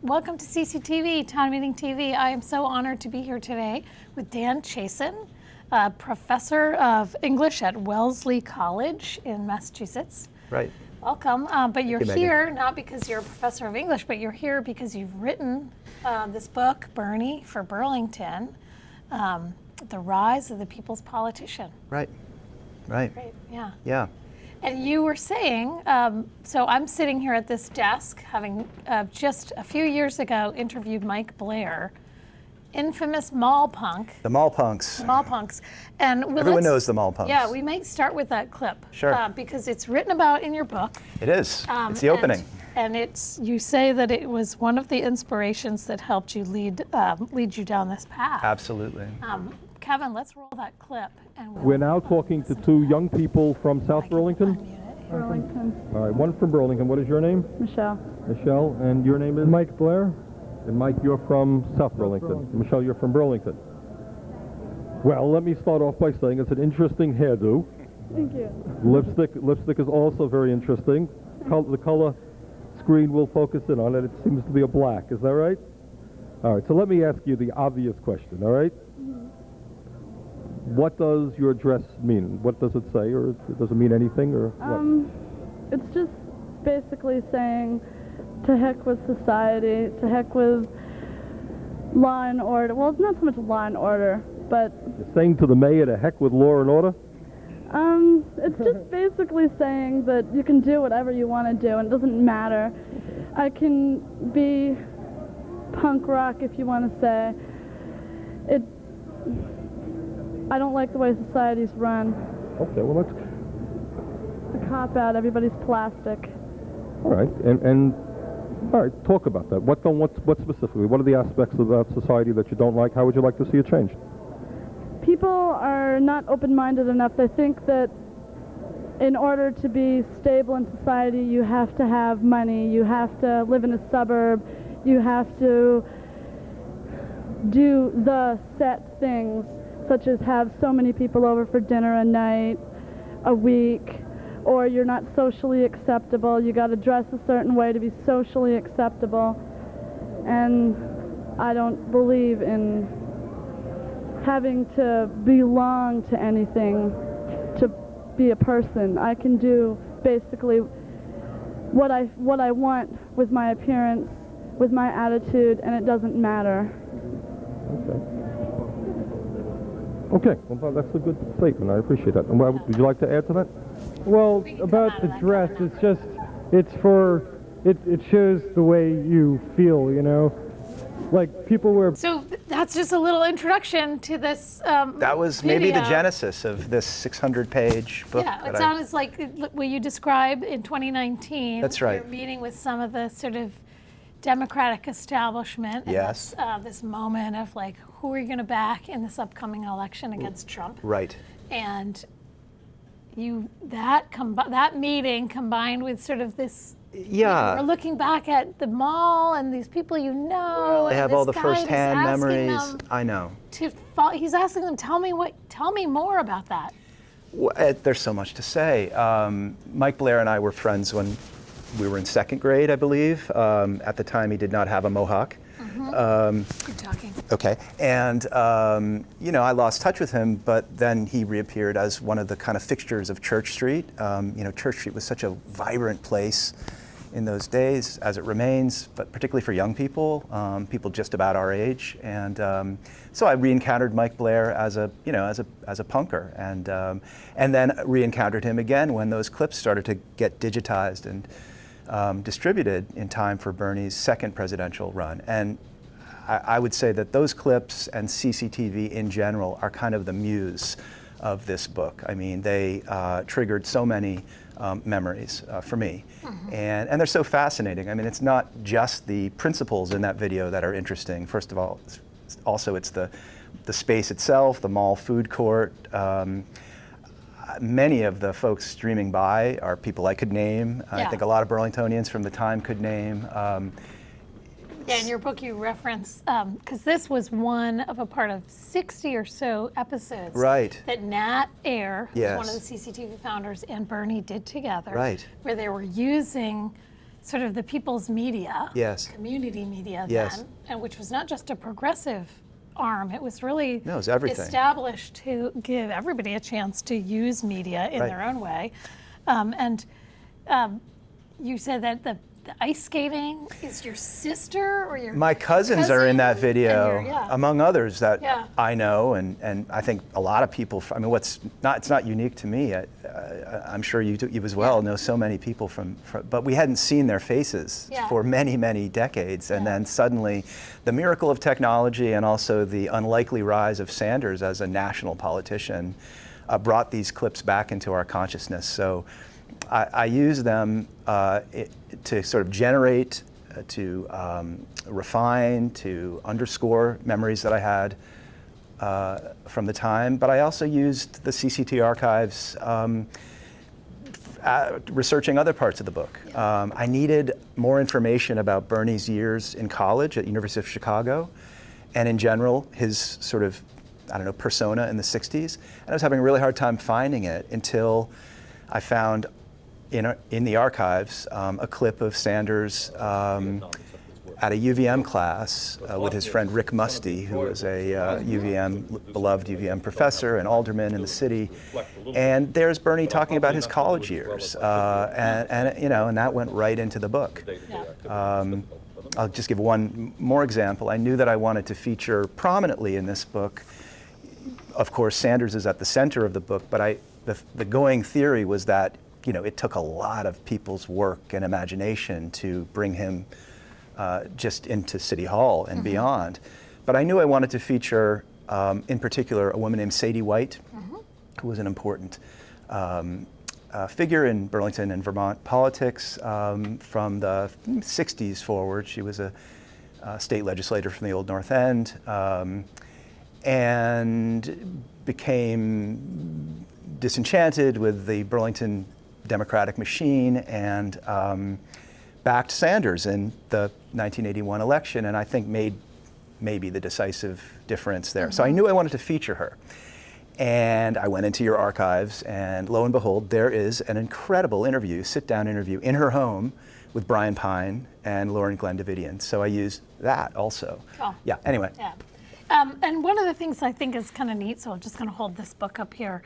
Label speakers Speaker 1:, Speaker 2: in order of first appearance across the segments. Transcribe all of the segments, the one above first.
Speaker 1: Welcome to CCTV, Town Meeting TV. I am so honored to be here today with Dan Chiasson, professor of English at Wellesley College in Massachusetts.
Speaker 2: Right.
Speaker 1: Welcome. But you're
Speaker 2: Thank you,
Speaker 1: here not because you're a professor of English, but you're here because you've written this book, Bernie, for Burlington, The Rise of the People's Politician.
Speaker 2: Right. Right.
Speaker 1: Great. Yeah.
Speaker 2: Yeah.
Speaker 1: And you were saying, so I'm sitting here at this desk, having just a few years ago interviewed Mike Blair, infamous mall punk.
Speaker 2: The mall punks.
Speaker 1: Mall punks. And
Speaker 2: everyone knows the mall punks.
Speaker 1: Yeah, we might start with that clip.
Speaker 2: Sure.
Speaker 1: Because it's written about in your book.
Speaker 2: It is. It's the opening.
Speaker 1: And it's, you say that it was one of the inspirations that helped you lead you down this path.
Speaker 2: Absolutely.
Speaker 1: Kevin, let's roll that clip. And
Speaker 3: We're now talking to two young people from South Burlington.
Speaker 4: Burlington.
Speaker 3: All right, one from Burlington. What is your name?
Speaker 4: Michelle.
Speaker 3: Michelle. And your name is?
Speaker 4: Mike Blair.
Speaker 3: And Mike, you're from South Burlington. Michelle, you're from Burlington. Well, let me start off by saying it's an interesting hairdo.
Speaker 4: Thank you.
Speaker 3: Lipstick is also very interesting. The color screen will focus in on it. It seems to be a black. Is that right? All right, so let me ask you the obvious question, all right? What does your dress mean? What does it say, or does it mean anything, or what?
Speaker 4: It's just basically saying, to heck with society, to heck with law and order. Well, it's not so much law and order, but...
Speaker 3: You're saying to the mayor to heck with law and order?
Speaker 4: It's just basically saying that you can do whatever you want to do, and it doesn't matter. I can be punk rock, if you want to say. I don't like the way society's run.
Speaker 3: Okay, well that's...
Speaker 4: It's a cop-out, everybody's plastic.
Speaker 3: All right, and all right, talk about that. What specifically? What are the aspects of that society that you don't like? How would you like to see it changed?
Speaker 4: People are not open-minded enough. They think that in order to be stable in society, you have to have money, you have to live in a suburb, you have to do the set things, such as have so many people over for dinner a night, a week, or you're not socially acceptable. You got to dress a certain way to be socially acceptable. And I don't believe in having to belong to anything to be a person. I can do basically what I want with my appearance, with my attitude, and it doesn't matter.
Speaker 3: Okay, well that's a good statement. I appreciate that. And would you like to add to that?
Speaker 5: Well, about the dress, it shows the way you feel, you know? Like people wear...
Speaker 1: So that's just a little introduction to this
Speaker 2: That was
Speaker 1: video.
Speaker 2: maybe the genesis of this 600-page book.
Speaker 1: Yeah, it sounds like what you described in 2019.
Speaker 2: That's right.
Speaker 1: You're meeting with some of the sort of Democratic establishment. And
Speaker 2: Yes.
Speaker 1: this moment of like, who are you going to back in this upcoming election against Trump?
Speaker 2: Right.
Speaker 1: And that meeting combined with sort of this.
Speaker 2: Yeah.
Speaker 1: We're looking back at the mall and these people you know.
Speaker 2: They have all the first-hand memories. I know.
Speaker 1: He's asking them, tell me more about that.
Speaker 2: Well, there's so much to say. Mike Blair and I were friends when we were in second grade, I believe. At the time, he did not have a mohawk.
Speaker 1: Good talking.
Speaker 2: Okay, and I lost touch with him, but then he reappeared as one of the kind of fixtures of Church Street. Church Street was such a vibrant place in those days, as it remains, but particularly for young people, people just about our age. And so I re-encountered Mike Blair as a punker, and then re-encountered him again when those clips started to get digitized and distributed in time for Bernie's second presidential run. And I would say that those clips and CCTV in general are kind of the muse of this book. I mean, they triggered so many memories for me. And they're so fascinating. I mean, it's not just the principles in that video that are interesting. First of all, it's the space itself, the mall food court. Many of the folks streaming by are people I could name.
Speaker 1: Yeah.
Speaker 2: I think a lot of Burlingtonians from the time could name.
Speaker 1: Yeah, in your book you reference, because this was one of a part of 60 or so episodes
Speaker 2: Right.
Speaker 1: that Nat Ayer, who's
Speaker 2: Yes.
Speaker 1: one of the CCTV founders, and Bernie did together,
Speaker 2: Right.
Speaker 1: where they were using sort of the people's media,
Speaker 2: Yes.
Speaker 1: community media
Speaker 2: Yes.
Speaker 1: then, and which was not just a progressive arm, it was really
Speaker 2: No, it was everything.
Speaker 1: established to give everybody a chance to use media in
Speaker 2: Right.
Speaker 1: their own way. You said that the ice skating is your sister or your
Speaker 2: My cousins are in that
Speaker 1: cousin?
Speaker 2: video,
Speaker 1: And yeah.
Speaker 2: among others that
Speaker 1: Yeah.
Speaker 2: I know, and I think a lot of people. I mean, it's not unique to me. I'm sure you as well know so many people from, but we hadn't seen their faces
Speaker 1: Yeah.
Speaker 2: for many, many decades, and then suddenly, the miracle of technology and also the unlikely rise of Sanders as a national politician brought these clips back into our consciousness. So I use them to sort of generate, to refine, to underscore memories that I had from the time. But I also used the CCTV archives researching other parts of the book. I needed more information about Bernie's years in college at University of Chicago, and in general, his sort of, persona in the 60s. And I was having a really hard time finding it until I found in the archives a clip of Sanders at a UVM class with his friend Rick Musty, who was a beloved UVM professor and alderman in the city. And there's Bernie talking about his college years, and that went right into the book. I'll just give one more example. I knew that I wanted to feature prominently in this book. Of course, Sanders is at the center of the book, but the going theory was that it took a lot of people's work and imagination to bring him just into City Hall and beyond. But I knew I wanted to feature, in particular, a woman named Sadie White, who was an important figure in Burlington and Vermont politics from the 60s forward. She was a state legislator from the Old North End and became disenchanted with the Burlington Democratic machine and backed Sanders in the 1981 election, and I think made maybe the decisive difference there. So I knew I wanted to feature her. And I went into your archives, and lo and behold, there is an incredible interview, sit-down interview, in her home with Brian Pine and Lauren Glendavidian. So I used that also.
Speaker 1: Oh.
Speaker 2: Yeah, anyway.
Speaker 1: Yeah. And one of the things I think is kind of neat, so I'm just going to hold this book up here.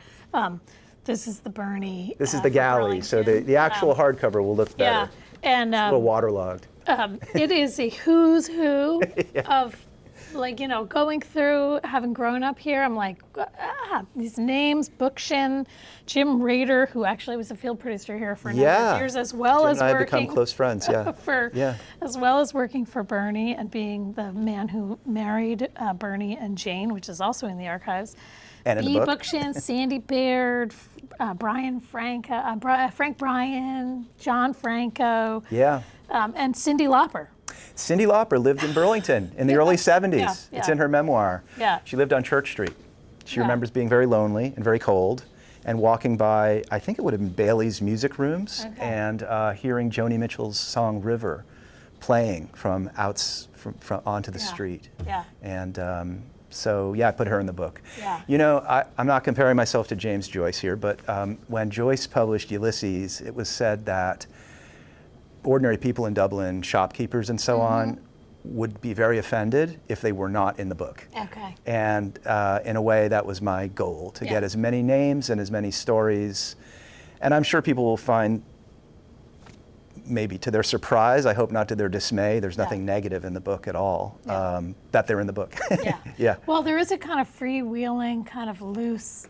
Speaker 1: This is the Bernie.
Speaker 2: This is the
Speaker 1: for
Speaker 2: galley, so
Speaker 1: Burlington.
Speaker 2: the actual hardcover will look better.
Speaker 1: Yeah, and
Speaker 2: A little waterlogged.
Speaker 1: it is a who's who of, going through, having grown up here, I'm like, these names, Bookshin, Jim Rader, who actually was a field producer here for a number of years, as well
Speaker 2: Jim
Speaker 1: as
Speaker 2: and I
Speaker 1: working.
Speaker 2: become close friends,
Speaker 1: As well as working for Bernie and being the man who married Bernie and Jane, which is also in the archives.
Speaker 2: And in
Speaker 1: B.
Speaker 2: the book.
Speaker 1: Bookshin, Sandy Baird, Frank Bryan, John Franco, and Cyndi Lauper.
Speaker 2: Cyndi Lauper lived in Burlington in the early 70s.
Speaker 1: Yeah,
Speaker 2: It's
Speaker 1: yeah.
Speaker 2: in her memoir.
Speaker 1: Yeah.
Speaker 2: She lived on Church Street. She
Speaker 1: Yeah.
Speaker 2: remembers being very lonely and very cold and walking by, I think it would have been Bailey's music rooms, and hearing Joni Mitchell's song River playing from onto the street.
Speaker 1: Yeah.
Speaker 2: And so, I put her in the book.
Speaker 1: Yeah.
Speaker 2: I'm not comparing myself to James Joyce here, but when Joyce published Ulysses, it was said that ordinary people in Dublin, shopkeepers and so on, would be very offended if they were not in the book.
Speaker 1: Okay.
Speaker 2: And in a way, that was my goal, to get as many names and as many stories. And I'm sure people will find, maybe to their surprise, I hope not to their dismay, there's nothing negative in the book at all, that they're in the book.
Speaker 1: Yeah. Well, there is a kind of freewheeling, kind of loose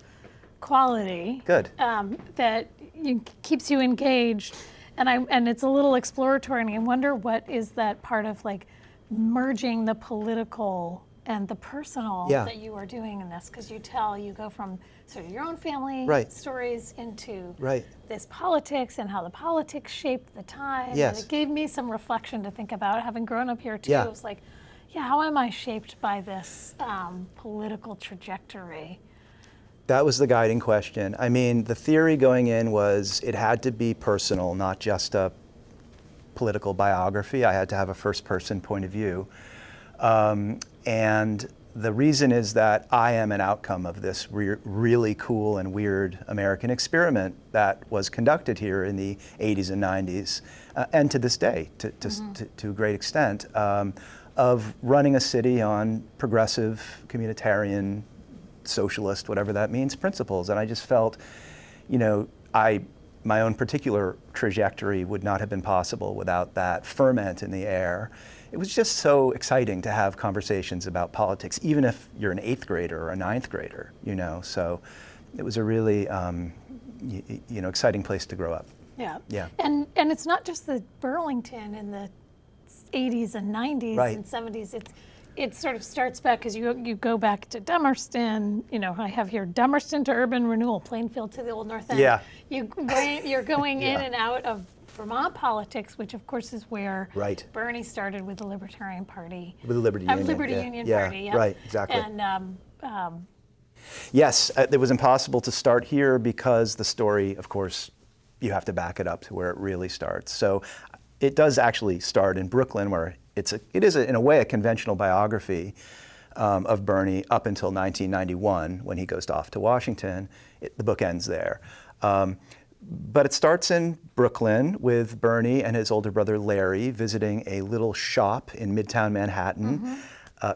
Speaker 1: quality.
Speaker 2: Good.
Speaker 1: That keeps you engaged. And it's a little exploratory, and I wonder what is that part of merging the political and the personal that you are doing in this, because you go from sort of your own family stories into this politics and how the politics shaped the time.
Speaker 2: Yes.
Speaker 1: And it gave me some reflection to think about, having grown up here too.
Speaker 2: Yeah.
Speaker 1: It was like, how am I shaped by this political trajectory?
Speaker 2: That was the guiding question. I mean, the theory going in was it had to be personal, not just a political biography. I had to have a first-person point of view. And the reason is that I am an outcome of this really cool and weird American experiment that was conducted here in the 80s and 90s, and to this day, to a great extent, of running a city on progressive, communitarian, socialist, whatever that means, principles. And I just felt, you know, my own particular trajectory would not have been possible without that ferment in the air. It was just so exciting to have conversations about politics, even if you're an 8th grader or a 9th grader, you know. So it was a really, you know, exciting place to grow up.
Speaker 1: Yeah.
Speaker 2: Yeah.
Speaker 1: And it's not just the Burlington in the 80s and 90s
Speaker 2: Right.
Speaker 1: and 70s. It sort of starts back because you go back to Dummerston. You know, I have here Dummerston to urban renewal, Plainfield to the Old North End.
Speaker 2: Yeah.
Speaker 1: You're going in
Speaker 2: Yeah.
Speaker 1: and out of Vermont politics, which of course is where
Speaker 2: Right.
Speaker 1: Bernie started with the Libertarian Party.
Speaker 2: With the Liberty Union.
Speaker 1: Liberty
Speaker 2: yeah.
Speaker 1: Union
Speaker 2: Yeah,
Speaker 1: Party. Yeah.
Speaker 2: right, exactly.
Speaker 1: And
Speaker 2: Yes, it was impossible to start here because the story, of course, you have to back it up to where it really starts. So it does actually start in Brooklyn, where it is in a way a conventional biography of Bernie up until 1991 when he goes off to Washington. The book ends there. But it starts in Brooklyn with Bernie and his older brother Larry visiting a little shop in Midtown Manhattan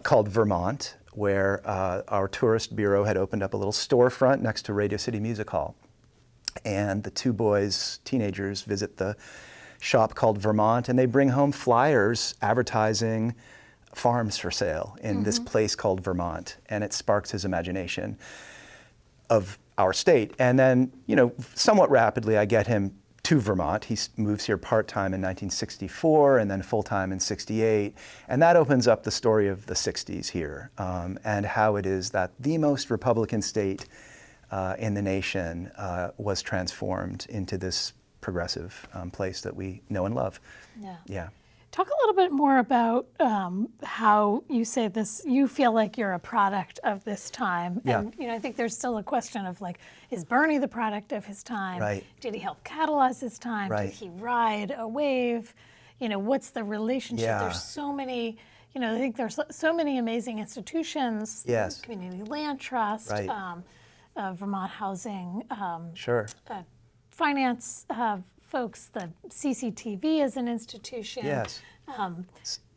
Speaker 2: called Vermont, where our tourist bureau had opened up a little storefront next to Radio City Music Hall. And the two boys, teenagers, visit the shop called Vermont, and they bring home flyers advertising farms for sale in this place called Vermont. And it sparks his imagination of our state. And then, you know, somewhat rapidly, I get him to Vermont. He moves here part-time in 1964 and then full-time in 68. And that opens up the story of the 60s here and how it is that the most Republican state in the nation was transformed into this progressive place that we know and love.
Speaker 1: yeah.
Speaker 2: Yeah.
Speaker 1: Talk a little bit more about how you say this, you feel like you're a product of this time.
Speaker 2: Yeah.
Speaker 1: And, you know, I think there's still a question of like, is Bernie the product of his time?
Speaker 2: Right.
Speaker 1: Did he help catalyze his time?
Speaker 2: Right.
Speaker 1: Did he ride a wave? You know, what's the relationship?
Speaker 2: Yeah.
Speaker 1: There's so many, you know, I think there's so many amazing institutions.
Speaker 2: Yes.
Speaker 1: Community Land Trust,
Speaker 2: Right.
Speaker 1: Vermont Housing,
Speaker 2: Sure.
Speaker 1: finance folks, the CCTV as an institution.
Speaker 2: Yes.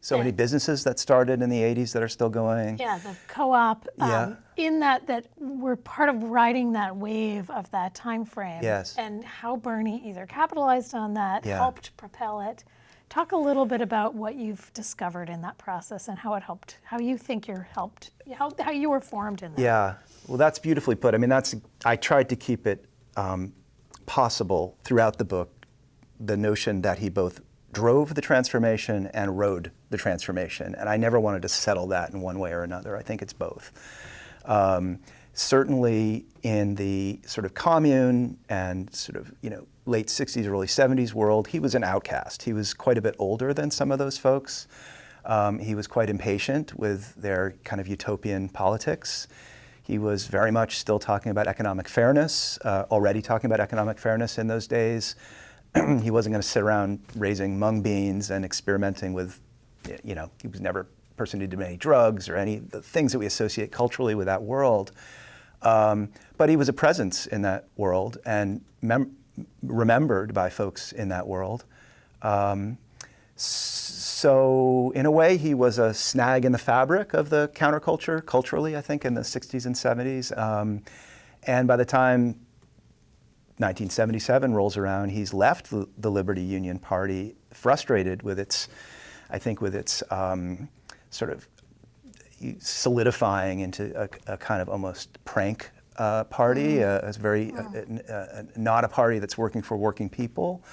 Speaker 2: So many businesses that started in the 80s that are still going.
Speaker 1: Yeah, the co-op.
Speaker 2: Yeah.
Speaker 1: In that we're part of riding that wave of that time frame.
Speaker 2: Yes.
Speaker 1: And how Bernie either capitalized on that,
Speaker 2: Yeah.
Speaker 1: helped propel it. Talk a little bit about what you've discovered in that process and how it helped, how you think you're helped, how you were formed in that.
Speaker 2: Yeah. Well, that's beautifully put. I mean, I tried to keep it possible throughout the book, the notion that he both drove the transformation and rode the transformation. And I never wanted to settle that in one way or another. I think it's both. Certainly in the sort of commune and sort of, you know, late 60s, early 70s world, he was an outcast. He was quite a bit older than some of those folks. He was quite impatient with their kind of utopian politics. He was very much still talking about economic fairness, already talking about economic fairness in those days. He wasn't going to sit around raising mung beans and experimenting with, you know, he was never a person who did any drugs or any of the things that we associate culturally with that world. But he was a presence in that world and remembered by folks in that world. So in a way, he was a snag in the fabric of the counterculture, culturally, I think, in the 60s and 70s. And by the time 1977 rolls around, he's left the Liberty Union Party, frustrated with its, I think, with its sort of solidifying into a kind of almost prank party. It's very not a party that's working for working people,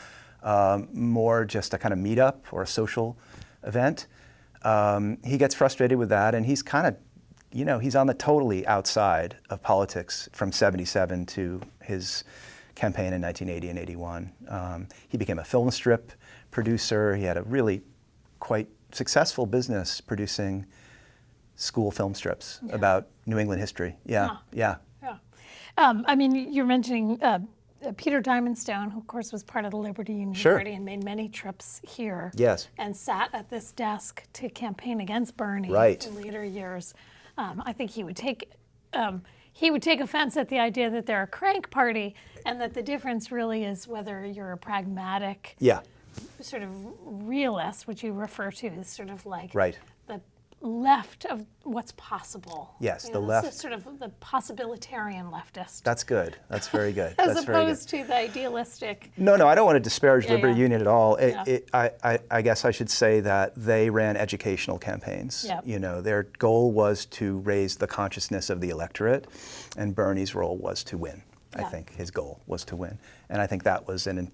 Speaker 2: more just a kind of meetup or a social event. He gets frustrated with that, and he's kind of, you know, he's on the totally outside of politics from 77 to his campaign in 1980 and 81. He became a film strip producer. He had a really quite successful business producing school film strips about New England history. Yeah.
Speaker 1: I mean, you're mentioning Peter Diamondstone, who of course was part of the Liberty Union Party and made many trips here.
Speaker 2: Yes.
Speaker 1: And sat at this desk to campaign against Bernie
Speaker 2: Right.
Speaker 1: in later years. I think he would take offense at the idea that they're a crank party, and that the difference really is whether you're a pragmatic sort of realist, which you refer to as sort of like the left of what's possible.
Speaker 2: Yes,
Speaker 1: you
Speaker 2: the
Speaker 1: know,
Speaker 2: left.
Speaker 1: So sort of the possibilitarian leftist.
Speaker 2: That's good. That's very good.
Speaker 1: As
Speaker 2: That's very
Speaker 1: opposed
Speaker 2: good.
Speaker 1: to the idealistic.
Speaker 2: No, I don't want to disparage Liberty
Speaker 1: yeah.
Speaker 2: Union at all.
Speaker 1: Yeah.
Speaker 2: I guess I should say that they ran educational campaigns.
Speaker 1: Yep.
Speaker 2: You know, their goal was to raise the consciousness of the electorate, and Bernie's role was to win. I think his goal was to win. And I think that was an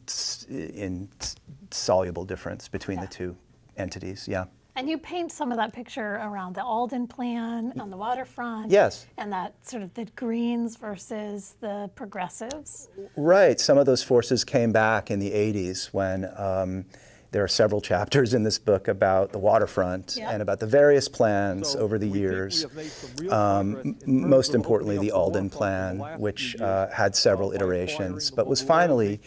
Speaker 2: insoluble difference between the two entities,
Speaker 1: And you paint some of that picture around the Alden plan on the waterfront.
Speaker 2: Yes.
Speaker 1: And that sort of the Greens versus the progressives.
Speaker 2: Right. Some of those forces came back in the 80s when there are several chapters in this book about the waterfront and about the various plans over the years. Most importantly, the Alden plan, which had several iterations, but was finally,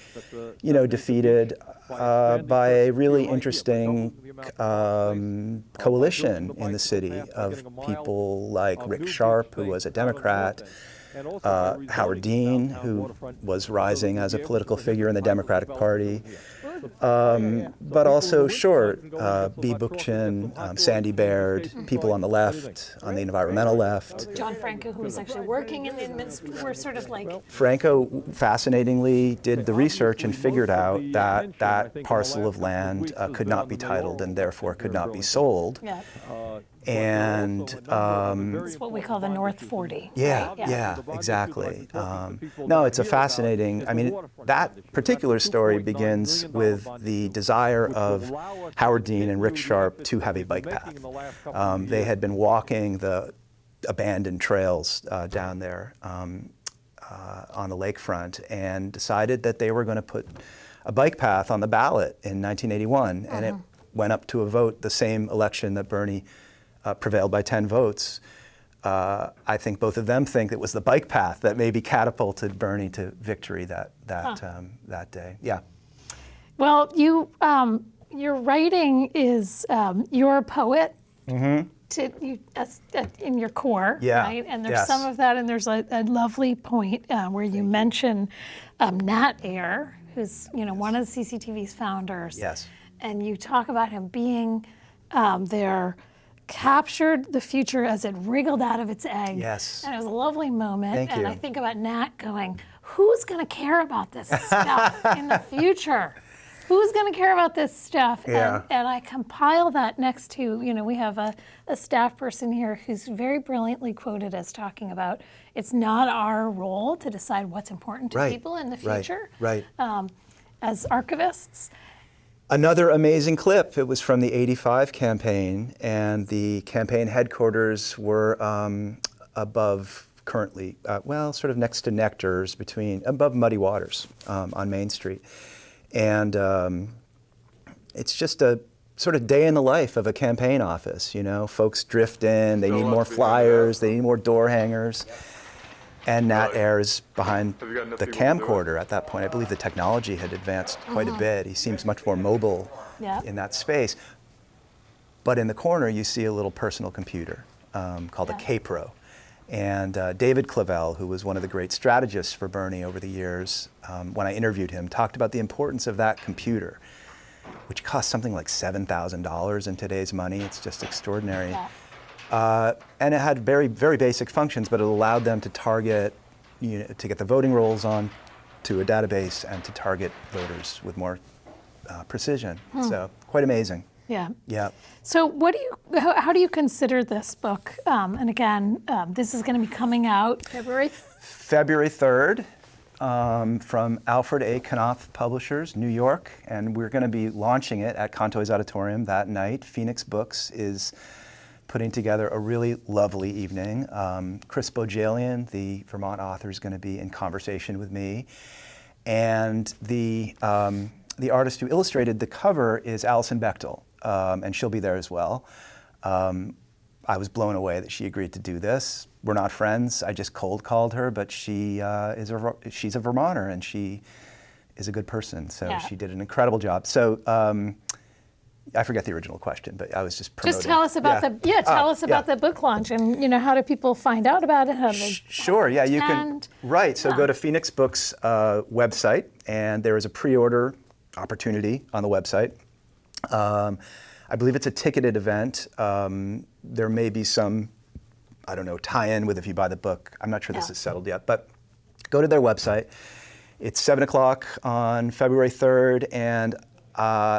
Speaker 2: defeated by a really interesting coalition in the city of people like Rick Sharp, who was a Democrat, Howard Dean, who was rising as a political figure in the Democratic Party, but also Short, B. Bookchin, Sandy Baird, people on the left, on the environmental left.
Speaker 1: John Franco, who was actually working in the administration, were sort of like...
Speaker 2: Franco fascinatingly did the research and figured out that that parcel of land could not be titled and therefore could not be sold.
Speaker 1: Yeah.
Speaker 2: And
Speaker 1: It's what we call the North 40.
Speaker 2: yeah, exactly. No, it's a fascinating, I mean, that particular story begins with the desire of Howard Dean and Rick Sharp to have a bike path. They had been walking the abandoned trails down there on the lakefront and decided that they were going to put a bike path on the ballot in 1981, and it went up to a vote the same election that Bernie prevailed by 10 votes. I think both of them think it was the bike path that maybe catapulted Bernie to victory that day. Yeah.
Speaker 1: Well, your writing is you're a poet. In your core, right? And there's some of that, and there's a lovely point where you mention Nat Eyre, who's one of the CCTV's founders.
Speaker 2: Yes.
Speaker 1: And you talk about him being there, captured the future as it wriggled out of its egg.
Speaker 2: Yes.
Speaker 1: And it was a lovely moment.
Speaker 2: Thank you.
Speaker 1: I think about Nat going, who's going to care about this stuff in the future? Who's going to care about this stuff?
Speaker 2: Yeah.
Speaker 1: And I compile that next to, we have a staff person here who's very brilliantly quoted as talking about it's not our role to decide what's important to people in the future as archivists.
Speaker 2: Another amazing clip, it was from the 85 campaign, and the campaign headquarters were above currently, sort of next to Nectar's, above Muddy Waters on Main Street. And it's just a sort of day in the life of a campaign office, folks drift in, they need more flyers, they need more door hangers. And Nat Eyre is behind the camcorder at that point. I believe the technology had advanced quite a bit. He seems much more mobile in that space. But in the corner, you see a little personal computer called a K-Pro. And David Clavell, who was one of the great strategists for Bernie over the years, when I interviewed him, talked about the importance of that computer, which cost something like $7,000 in today's money. It's just extraordinary.
Speaker 1: Yeah.
Speaker 2: And it had very, very basic functions, but it allowed them to target, to get the voting rolls on to a database and to target voters with more precision. So quite amazing.
Speaker 1: Yeah.
Speaker 2: Yeah.
Speaker 1: So how do you consider this book? And again, this is going to be coming out February 3rd from Alfred A. Knopf Publishers, New York, and we're going to be launching it at Contoy's Auditorium that night. Phoenix Books is putting together a really lovely evening. Chris Bojalian, the Vermont author, is going to be in conversation with me. And the artist who illustrated the cover is Alison Bechtel, and she'll be there as well. I was blown away that she agreed to do this. We're not friends. I just cold called her, but she's a Vermonter, and she is a good person. So she did an incredible job. So
Speaker 2: I forget the original question, but I was just promoting.
Speaker 1: Just tell us about tell us about the book launch, and how do people find out about it? How do they
Speaker 2: Sure, yeah, you can.
Speaker 1: attend?
Speaker 2: Right, so go to Phoenix Books website, and there is a pre-order opportunity on the website. I believe it's a ticketed event. There may be some, I don't know, tie-in with if you buy the book. I'm not sure this is settled yet, but go to their website. It's 7 o'clock on February 3rd, and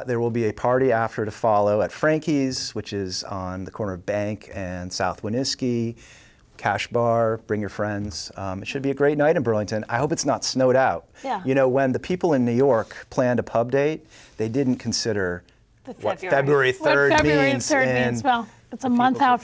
Speaker 2: there will be a party after to follow at Frankie's, which is on the corner of Bank and South Winooski. Cash bar, bring your friends. It should be a great night in Burlington. I hope it's not snowed out.
Speaker 1: Yeah.
Speaker 2: When the people in New York planned a pub date, they didn't consider what February 3rd
Speaker 1: what February
Speaker 2: means.
Speaker 1: 3rd means. Well, it's a month out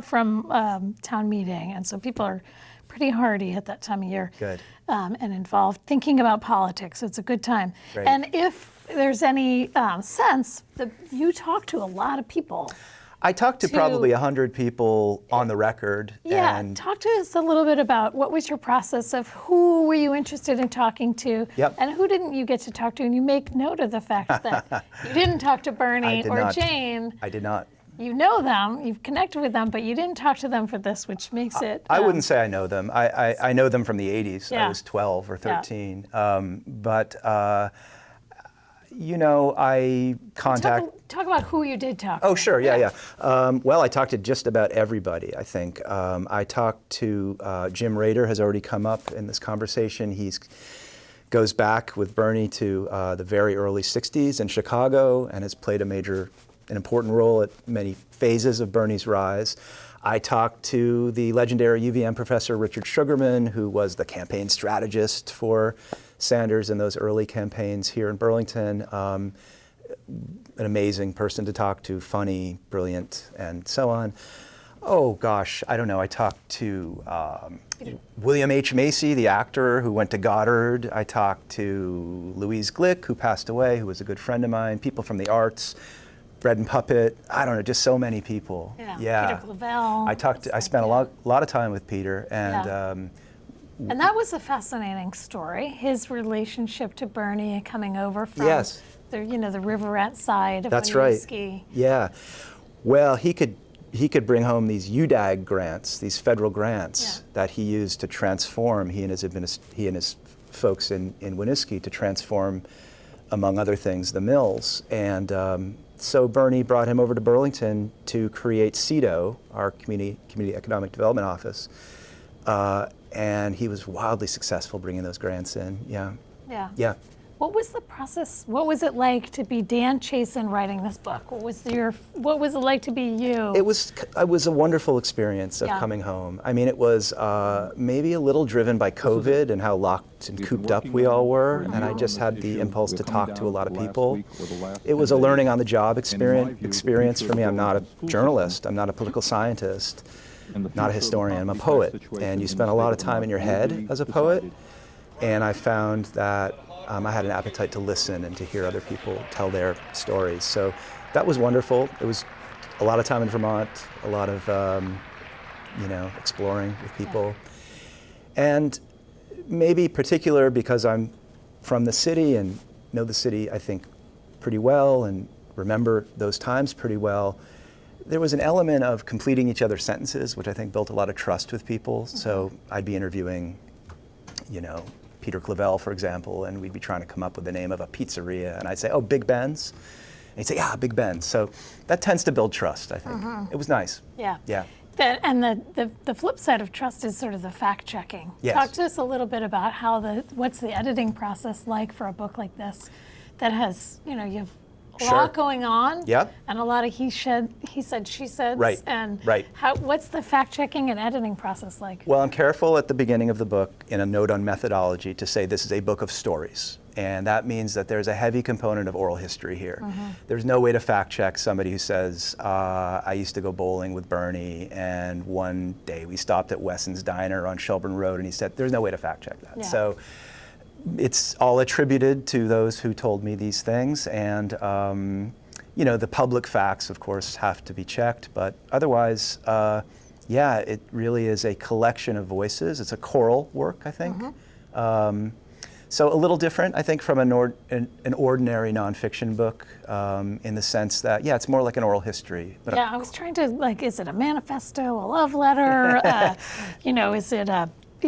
Speaker 1: from town meeting, and so people are pretty hardy at that time of year.
Speaker 2: Good.
Speaker 1: And involved thinking about politics. It's a good time.
Speaker 2: Great.
Speaker 1: And if there's any sense that you talk to a lot of people.
Speaker 2: I talked to probably 100 people on the record.
Speaker 1: Yeah,
Speaker 2: and
Speaker 1: talk to us a little bit about what was your process of who were you interested in talking to, and who didn't you get to talk to, and you make note of the fact that you didn't talk to Bernie or Jane.
Speaker 2: I did not.
Speaker 1: You know them, you've connected with them, but you didn't talk to them for this, which makes it...
Speaker 2: I wouldn't say I know them. I know them from the 80s. I was 12 or 13. I contact...
Speaker 1: Talk about who you did talk to.
Speaker 2: Oh, sure, yeah. Well, I talked to just about everybody, I think. I talked to Jim Rader, has already come up in this conversation. He goes back with Bernie to the very early 60s in Chicago and has played an important role at many phases of Bernie's rise. I talked to the legendary UVM professor Richard Sugarman, who was the campaign strategist for Sanders in those early campaigns here in Burlington. An amazing person to talk to, funny, brilliant, and so on. Oh gosh, I don't know. I talked to William H. Macy, the actor who went to Goddard. I talked to Louise Glick, who passed away, who was a good friend of mine, people from the arts. Bread and Puppet, I don't know, just so many people.
Speaker 1: Yeah. Peter Clavel.
Speaker 2: I spent a lot of time with Peter, and
Speaker 1: and that was a fascinating story. His relationship to Bernie and coming over from the Riverette side of Winooski.
Speaker 2: Right. Yeah. Well, he could bring home these UDAG grants, these federal grants that he used to transform. He and his folks in Winooski to transform, among other things, the mills. And so Bernie brought him over to Burlington to create CEDO, our Community Economic Development Office, and he was wildly successful bringing those grants in. Yeah.
Speaker 1: What was the process? What was it like to be Dan Chiasson writing this book? What was it like to be you?
Speaker 2: It was a wonderful experience of coming home. I mean, it was maybe a little driven by COVID and how locked and cooped up we all were, and I just had the impulse to talk to a lot of people. It was a learning on the job experience for me. I'm not a journalist. I'm not a political scientist. Not a historian. I'm a poet, and you spend a lot of time in your head as a poet. And I found that I had an appetite to listen and to hear other people tell their stories. So that was wonderful. It was a lot of time in Vermont, a lot of exploring with people. And maybe particular because I'm from the city and know the city, I think, pretty well and remember those times pretty well. There was an element of completing each other's sentences, which I think built a lot of trust with people. So I'd be interviewing, Peter Clavel, for example, and we'd be trying to come up with the name of a pizzeria, and I'd say, "Oh, Big Ben's," and he'd say, "Yeah, Big Ben's." So that tends to build trust, I think. It was nice.
Speaker 1: Yeah.
Speaker 2: Yeah.
Speaker 1: And the flip side of trust is sort of the fact checking.
Speaker 2: Yes.
Speaker 1: Talk to us a little bit about what's the editing process like for a book like this that has, you have a lot going on.
Speaker 2: Yep.
Speaker 1: And a lot of he said, she said.
Speaker 2: Right.
Speaker 1: And
Speaker 2: right.
Speaker 1: What's the fact checking and editing process like?
Speaker 2: Well, I'm careful at the beginning of the book in a note on methodology to say this is a book of stories. And that means that there's a heavy component of oral history here. There's no way to fact check somebody who says, I used to go bowling with Bernie, and one day we stopped at Wesson's Diner on Shelburne Road, and he said, there's no way to fact check that.
Speaker 1: Yeah.
Speaker 2: So it's all attributed to those who told me these things, and the public facts, of course, have to be checked, but otherwise, it really is a collection of voices. It's a choral work, I think. So a little different, I think, from an ordinary nonfiction book, in the sense that, yeah, it's more like an oral history. But
Speaker 1: yeah, I was trying to, like, is it a manifesto, a love letter? You know, is it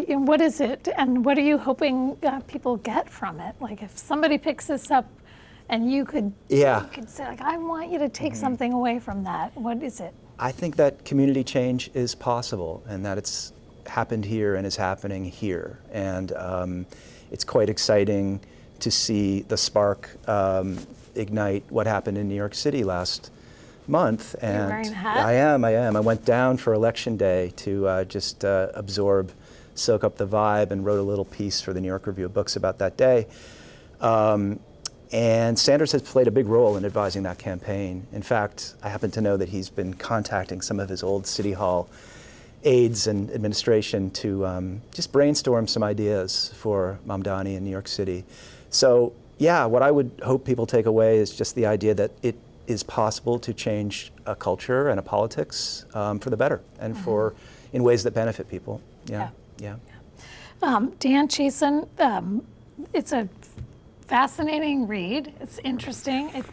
Speaker 1: what is it? And what are you hoping people get from it? Like, if somebody picks this up and you could say, like, I want you to take something away from that, what is it?
Speaker 2: I think that community change is possible, and that it's happened here and is happening here. And it's quite exciting to see the spark ignite what happened in New York City last month. And
Speaker 1: you're wearing a hat?
Speaker 2: I am. I went down for Election Day to just absorb, soak up the vibe, and wrote a little piece for the New York Review of Books about that day. And Sanders has played a big role in advising that campaign. In fact, I happen to know that he's been contacting some of his old City Hall aides and administration to just brainstorm some ideas for Mamdani in New York City. So yeah, what I would hope people take away is just the idea that it is possible to change a culture and a politics for the better, and for in ways that benefit people. Yeah.
Speaker 1: Dan Chiasson, it's a fascinating read. It's interesting. It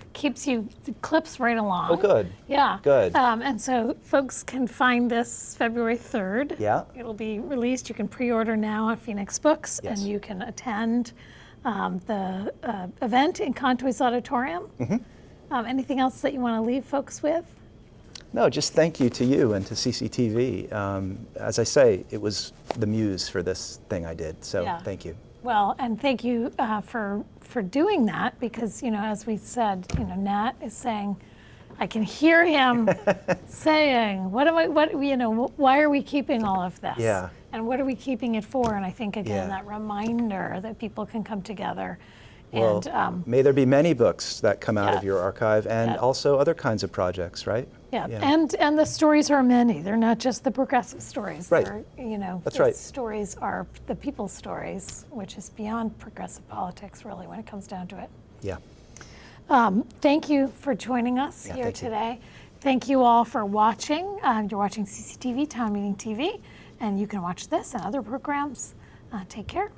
Speaker 1: clips right along.
Speaker 2: Oh, good.
Speaker 1: Yeah.
Speaker 2: Good.
Speaker 1: And so folks can find this February 3rd.
Speaker 2: Yeah.
Speaker 1: It'll be released. You can pre-order now at Phoenix Books,
Speaker 2: Yes.
Speaker 1: and you can attend the event in Contoy's Auditorium. Anything else that you want to leave folks with?
Speaker 2: No, just thank you to you and to CCTV. As I say, it was the muse for this thing I did, so thank you.
Speaker 1: Well, and thank you for doing that, because, you know, as we said, you know, Nat is saying, I can hear him saying, why are we keeping all of this?
Speaker 2: Yeah.
Speaker 1: And what are we keeping it for? And I think, again, that reminder that people can come together.
Speaker 2: Well,
Speaker 1: And
Speaker 2: may there be many books that come out of your archive, and also other kinds of projects, right?
Speaker 1: And the stories are many. They're not just the progressive stories.
Speaker 2: Right.
Speaker 1: They're, you know,
Speaker 2: That's
Speaker 1: the
Speaker 2: right.
Speaker 1: stories are the people's stories, which is beyond progressive politics, really, when it comes down to it.
Speaker 2: Yeah.
Speaker 1: Thank you for joining us here
Speaker 2: thank you.
Speaker 1: today. Thank you all for watching. You're watching CCTV, Town Meeting TV, and you can watch this and other programs. Take care.